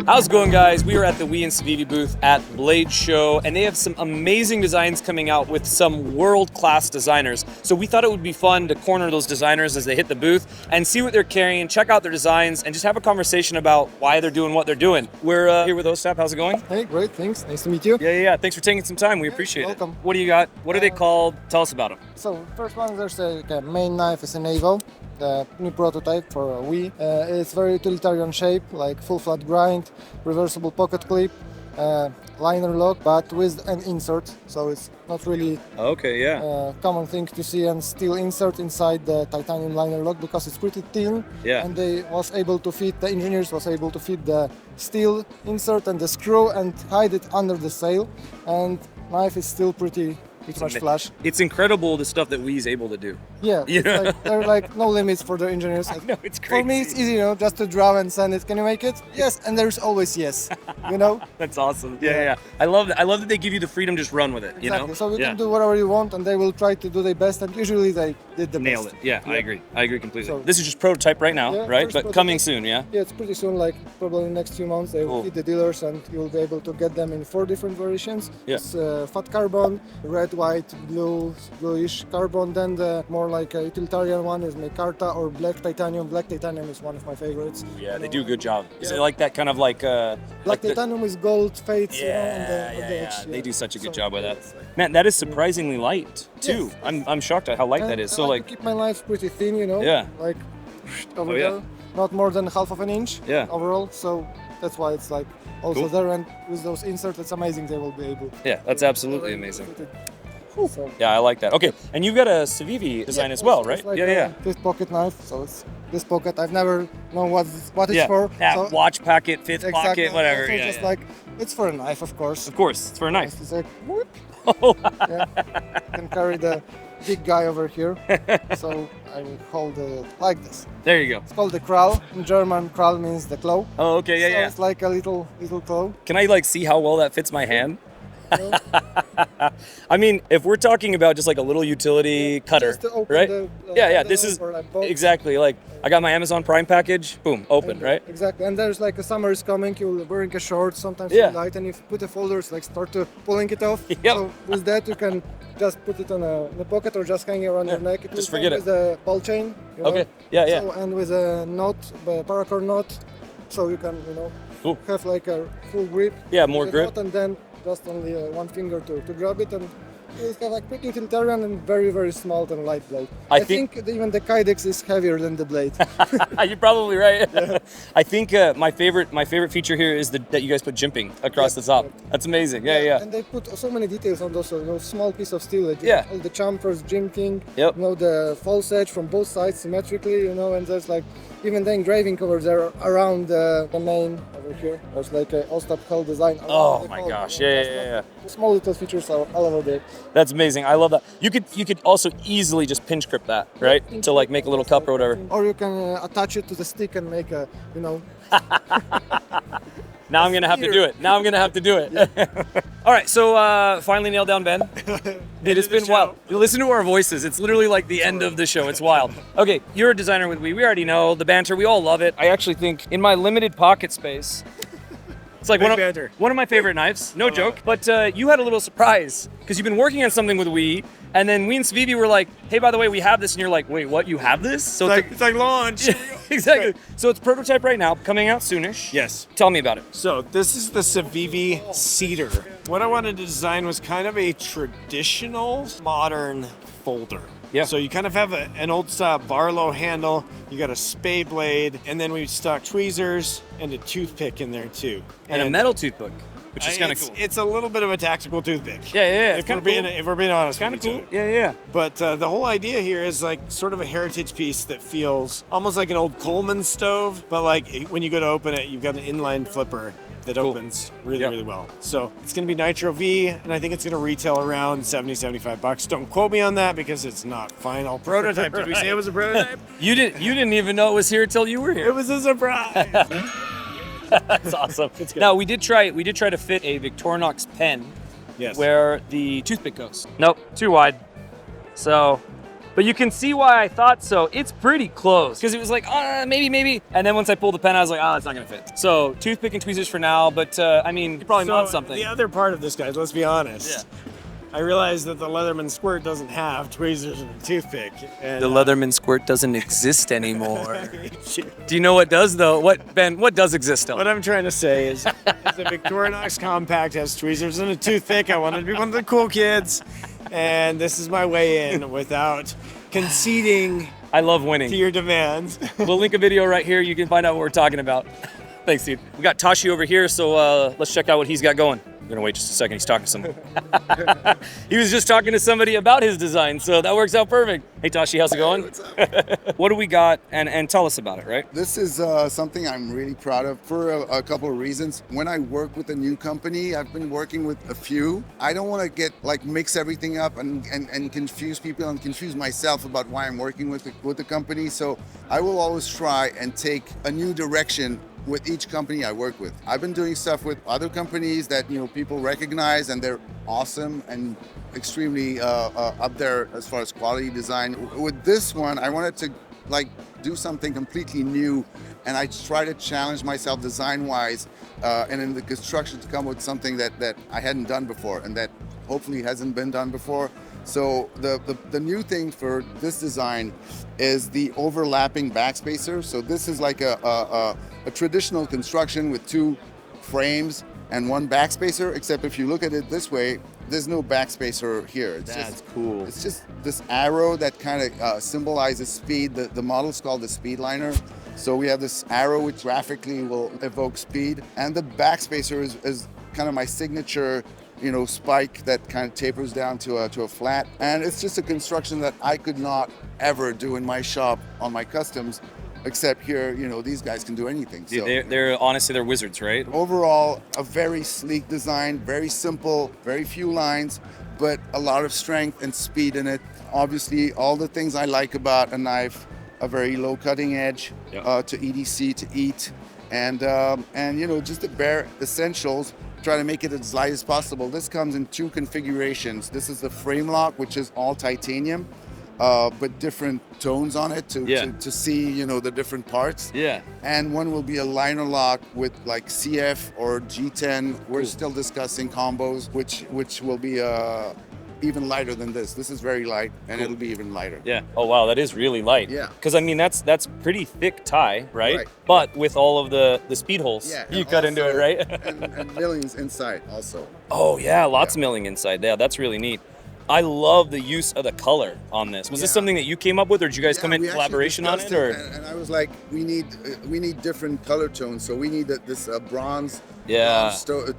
How's it going, guys? We are at the WE and Civivi booth at Blade Show, and they have some amazing designs coming out with some world-class designers. So we thought it would be fun to corner those designers as they hit the booth and see what they're carrying, check out their designs, and just have a conversation about why they're doing what they're doing. We're here with Ostap. How's it going? Hey, great, thanks. Nice to meet you. Yeah. Thanks for taking some time. We appreciate welcome. it. What do you got? What are they called? Tell us about them. So, first one, there's a main knife is an Evo, the new prototype for WE. It's very utilitarian shape, like full flat grind, reversible pocket clip, liner lock, but with an insert. So it's not really common thing to see and steel insert inside the titanium liner lock because it's pretty thin. Yeah. And the engineers was able to fit the steel insert and the screw and hide it under the sail. And knife is still pretty much flash. It's incredible the stuff that WE's able to do. Yeah, there are like no limits for the engineers. No, it's crazy. For me, it's easy, just to draw and send it. Can you make it? Yes, and there's always yes. That's awesome. Yeah. I love that they give you the freedom to just run with it. Exactly. So you can do whatever you want, and they will try to do their best. And usually they did the nailed best. it. Yeah, I agree completely. So, this is just prototype right now, right? But coming soon, yeah. Yeah, it's pretty soon. Like probably in the next few months, they will hit the dealers, and you will be able to get them in 4 different variations. Yeah. It's fat carbon, red, white, bluish carbon. Then the more like a utilitarian one is micarta or black titanium. Black titanium is one of my favorites. Yeah, they do a good job. Is it like that kind of like black titanium is gold fades. Yeah. They do such a good job with that. Man, that is surprisingly light too. Yes. I'm shocked at how light that is. So I keep my knife pretty thin, Yeah. like over there, not more than half of an inch. Yeah. Overall, so that's why it's like also there, and with those inserts, it's amazing they will be able. Yeah, that's absolutely amazing. So, yeah, I like that. Okay, and you've got a Civivi design as well, right? Like yeah. This pocket knife, so it's this pocket. I've never known what it's for. Yeah, so watch pocket, fifth pocket, whatever. So just like it's for a knife, of course. Of course, it's for a knife. It's like whoop. Can carry the big guy over here. So I will hold it like this. There you go. It's called the Krall. In German, Krall means the claw. Oh, okay, yeah. It's like a little claw. Can I see how well that fits my hand? I mean, if we're talking about just like a little utility cutter, just to open right? The this is exactly like I got my Amazon Prime package, boom, open, right? Exactly, and there's like a summer is coming, you're wearing a short, sometimes you light, and if you put the folders, start to pulling it off. Yep. So with that, you can just put it on the pocket or just hang it around your neck. It just forget it. With a ball chain. Okay, yeah. So, and with a knot, a paracord knot, so you can, have like a full grip. Yeah, more grip. Knot, and then just only one finger to grab it, and it's got like pretty utilitarian and very, very small and light blade. I think even the Kydex is heavier than the blade. You're probably right. Yeah. I think my favorite feature here is that you guys put jimping across the top. That's amazing. Yeah. And they put so many details on those small piece of steel. Like, all the chamfers, jimping. Yep. The false edge from both sides symmetrically. And there's even the engraving covers there around the main over here. There's like a Ostap Hel design. Oh my gosh! Yeah. Small little features are all over there. That's amazing. I love that. You could also easily just pinch grip that, right? To make a little cup or whatever. Or you can attach it to the stick and make a, Now I'm gonna have to do it. All right, so finally nailed down Ben. It's been wild. You listen to our voices. It's literally like the end of the show. It's wild. Okay, you're a designer with WE. We already know the banter. We all love it. I actually think in my limited pocket space, it's like one of my favorite knives. No joke. But you had a little surprise because you've been working on something with WE. And then WE and Civivi were like, hey, by the way, we have this. And you're like, wait, what? You have this? So it's like launch. Exactly. So it's prototype right now, coming out soonish. Yes. Tell me about it. So this is the Civivi Cedar. What I wanted to design was kind of a traditional modern folder. Yeah. So you kind of have an old style Barlow handle, you got a spade blade, and then we stuck tweezers and a toothpick in there too. And a metal toothpick. Which is kind of cool. It's a little bit of a tactical toothpick. Yeah. If we're being honest, kind of cool. Yeah. But the whole idea here is sort of a heritage piece that feels almost like an old Coleman stove, but when you go to open it, you've got an inline flipper that opens really well. So it's going to be Nitro V, and I think it's going to retail around $70-$75. Don't quote me on that because it's not final prototype. Did we say it was a prototype? You didn't even know it was here until you were here. It was a surprise. That's awesome. Now we did try to fit a Victorinox pen Yes. where the toothpick goes. Nope, too wide. So But you can see why I thought so. It's pretty close. Because it was like, maybe. And then once I pulled the pen, I was like, it's not going to fit. So toothpick and tweezers for now. But I mean, you probably mount something. The other part of this, guys, let's be honest. Yeah. I realized that the Leatherman Squirt doesn't have tweezers and a toothpick. And, the Leatherman Squirt doesn't exist anymore. Do you know what does, though? Ben, what does exist still? What I'm trying to say is the Victorinox Compact has tweezers and a toothpick. I wanted to be one of the cool kids. And this is my way in without conceding. I love winning. To your demands. We'll link a video right here. You can find out what we're talking about. Thanks, dude. We got Tashi over here, so let's check out what he's got going. I'm gonna wait just a second. He's talking to somebody. He was just talking to somebody about his design, so that works out perfect. Hey, Tashi, how's it going? Hey, what's up? What do we got? And tell us about it, right? This is something I'm really proud of for a couple of reasons. When I work with a new company, I've been working with a few. I don't want to get mix everything up and confuse people and confuse myself about why I'm working with the company. So I will always try and take a new direction with each company I work with. I've been doing stuff with other companies that people recognize and they're awesome and extremely up there as far as quality design. With this one, I wanted to do something completely new, and I try to challenge myself design-wise and in the construction to come with something that I hadn't done before and that hopefully hasn't been done before. So the new thing for this design is the overlapping backspacer. So this is like a traditional construction with two frames and one backspacer, except if you look at it this way, there's no backspacer here. That's cool. It's just this arrow that kind of symbolizes speed. The model's called the speed liner. So we have this arrow which graphically will evoke speed, and the backspacer is kind of my signature spike that kind of tapers down to a flat. And it's just a construction that I could not ever do in my shop on my customs, except here, these guys can do anything. So they're honestly, they're wizards, right? Overall, a very sleek design, very simple, very few lines, but a lot of strength and speed in it. Obviously, all the things I like about a knife, a very low cutting edge to EDC, to EAT, and just the bare essentials. Try to make it as light as possible. This comes in two configurations. This is the frame lock, which is all titanium, but different tones on it to see the different parts. Yeah. And one will be a liner lock with CF or G10. We're still discussing combos, which will be even lighter than this. This is very light, and it'll be even lighter. Yeah. Oh wow, that is really light. Yeah. Because I mean that's pretty thick tie, right? But with all of the speed holes, you cut into it, right? and millings inside also. Oh yeah, lots of milling inside. Yeah, that's really neat. I love the use of the color on this. Was this something that you came up with, or did you guys come in collaboration on it? Or and I was like, we need different color tones. So we need this bronze,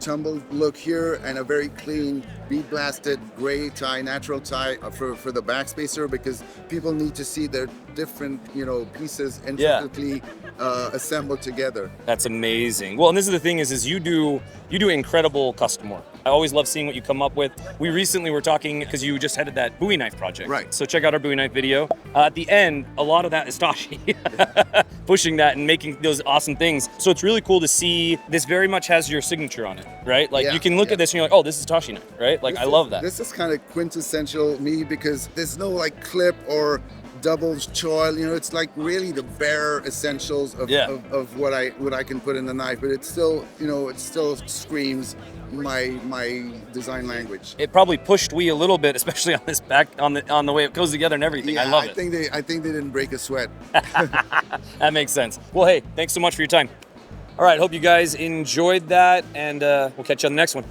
tumbled look here, and a very clean bead blasted gray tie, natural tie for the backspacer, because people need to see their different pieces intricately assembled together. That's amazing. Well, and this is the thing is you do incredible custom work. I always love seeing what you come up with. We recently were talking, because you just headed that Bowie knife project. Right. So check out our Bowie knife video. At the end, a lot of that is Tashi pushing that and making those awesome things. So it's really cool to see this very much has your signature on it, right? You can look at this and you're like, oh, this is Tashi knife, right? I love that. This is kind of quintessential me, because there's no clip or double choil, it's really the bare essentials of what I can put in the knife, but it's still it still screams my design language. It probably pushed WE a little bit, especially on this back on the way it goes together and everything. Yeah, I love it. I think they didn't break a sweat. That makes sense. Well, hey, thanks so much for your time. All right, hope you guys enjoyed that, and we'll catch you on the next one.